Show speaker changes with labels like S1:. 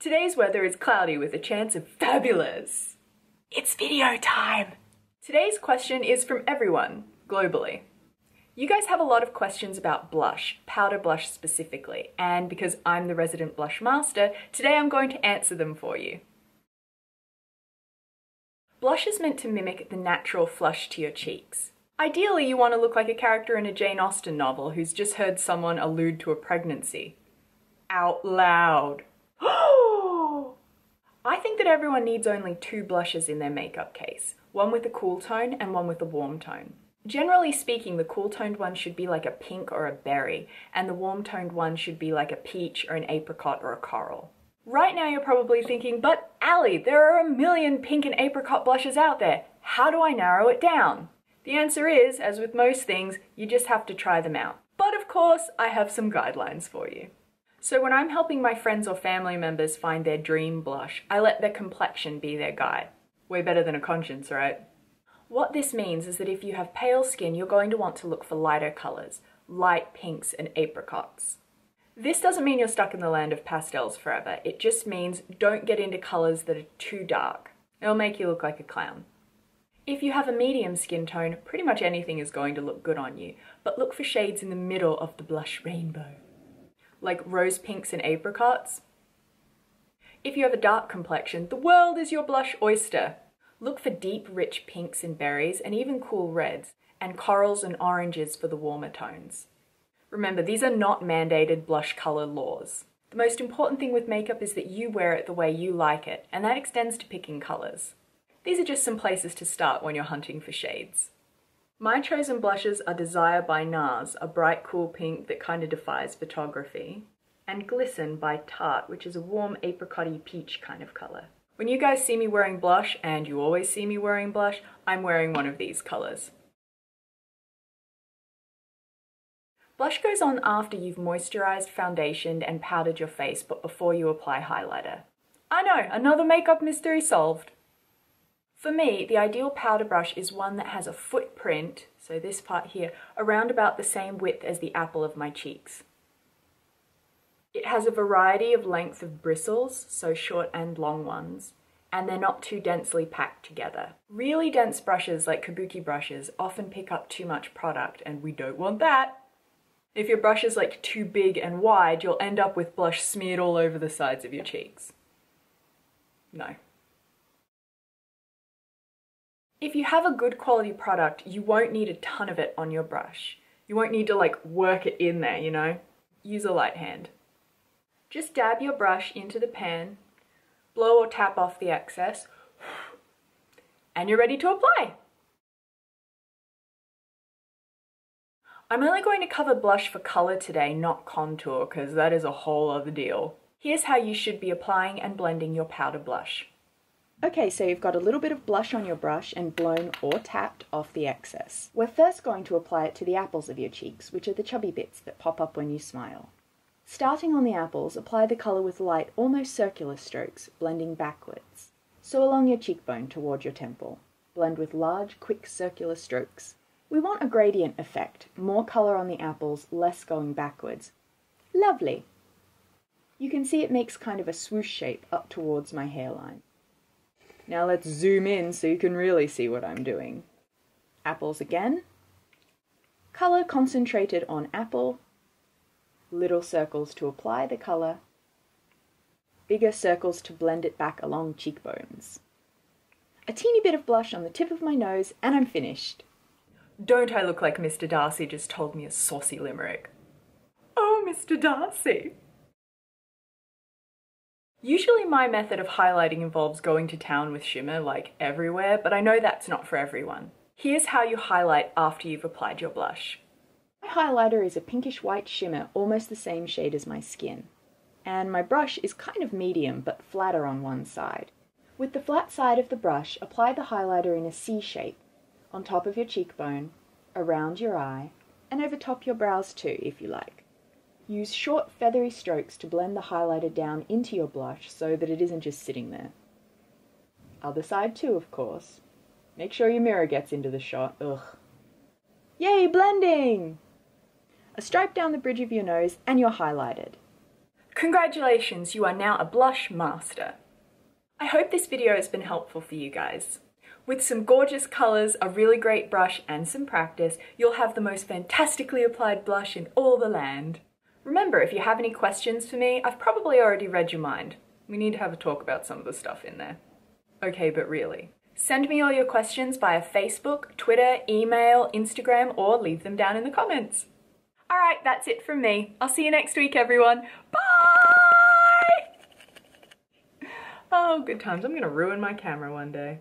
S1: Today's weather is cloudy with a chance of fabulous. It's video time! Today's question is from everyone, globally. You guys have a lot of questions about blush, powder blush specifically, and because I'm the resident blush master, today I'm going to answer them for you. Blush is meant to mimic the natural flush to your cheeks. Ideally, you want to look like a character in a Jane Austen novel who's just heard someone allude to a pregnancy. Out loud. I think that everyone needs only two blushes in their makeup case, one with a cool tone and one with a warm tone. Generally speaking, the cool toned one should be like a pink or a berry, and the warm toned one should be like a peach or an apricot or a coral. Right now you're probably thinking, but Allie, there are a million pink and apricot blushes out there. How do I narrow it down? The answer is, as with most things, you just have to try them out. But of course, I have some guidelines for you. So when I'm helping my friends or family members find their dream blush, I let their complexion be their guide. Way better than a conscience, right? What this means is that if you have pale skin, you're going to want to look for lighter colours, light pinks and apricots. This doesn't mean you're stuck in the land of pastels forever. It just means don't get into colours that are too dark. It'll make you look like a clown. If you have a medium skin tone, pretty much anything is going to look good on you, but look for shades in the middle of the blush rainbow. Like rose pinks and apricots. If you have a dark complexion, the world is your blush oyster. Look for deep, rich pinks and berries, and even cool reds, and corals and oranges for the warmer tones. Remember, these are not mandated blush colour laws. The most important thing with makeup is that you wear it the way you like it, and that extends to picking colours. These are just some places to start when you're hunting for shades. My chosen blushes are Desire by NARS, a bright cool pink that kind of defies photography, and Glisten by Tarte, which is a warm apricot-y peach kind of colour. When you guys see me wearing blush, and you always see me wearing blush, I'm wearing one of these colours. Blush goes on after you've moisturised, foundationed and powdered your face, but before you apply highlighter. I know, another makeup mystery solved! For me, the ideal powder brush is one that has a footprint, so this part here, around about the same width as the apple of my cheeks. It has a variety of length of bristles, so short and long ones, and they're not too densely packed together. Really dense brushes like kabuki brushes often pick up too much product, and we don't want that. If your brush is like too big and wide, you'll end up with blush smeared all over the sides of your cheeks. No. If you have a good quality product, you won't need a ton of it on your brush. You won't need to like work it in there, you know? Use a light hand. Just dab your brush into the pan, blow or tap off the excess, and you're ready to apply. I'm only going to cover blush for colour today, not contour, because that is a whole other deal. Here's how you should be applying and blending your powder blush. Okay, so you've got a little bit of blush on your brush and blown or tapped off the excess. We're first going to apply it to the apples of your cheeks, which are the chubby bits that pop up when you smile. Starting on the apples, apply the colour with light, almost circular strokes, blending backwards. So along your cheekbone toward your temple. Blend with large, quick circular strokes. We want a gradient effect, more colour on the apples, less going backwards. Lovely! You can see it makes kind of a swoosh shape up towards my hairline. Now let's zoom in so you can really see what I'm doing. Apples again. Colour concentrated on apple. Little circles to apply the colour. Bigger circles to blend it back along cheekbones. A teeny bit of blush on the tip of my nose and I'm finished. Don't I look like Mr. Darcy just told me a saucy limerick? Oh, Mr. Darcy! Usually my method of highlighting involves going to town with shimmer, like everywhere, but I know that's not for everyone. Here's how you highlight after you've applied your blush. My highlighter is a pinkish white shimmer, almost the same shade as my skin. And my brush is kind of medium, but flatter on one side. With the flat side of the brush, apply the highlighter in a C shape, on top of your cheekbone, around your eye, and over top your brows too, if you like. Use short feathery strokes to blend the highlighter down into your blush so that it isn't just sitting there. Other side too, of course. Make sure your mirror gets into the shot. Ugh. Yay, blending! A stripe down the bridge of your nose and you're highlighted. Congratulations, you are now a blush master. I hope this video has been helpful for you guys. With some gorgeous colours, a really great brush and some practice, you'll have the most fantastically applied blush in all the land. Remember, if you have any questions for me, I've probably already read your mind. We need to have a talk about some of the stuff in there. Okay, but really. Send me all your questions via Facebook, Twitter, email, Instagram, or leave them down in the comments. Alright, that's it from me. I'll see you next week, everyone. Bye! Oh, good times. I'm gonna ruin my camera one day.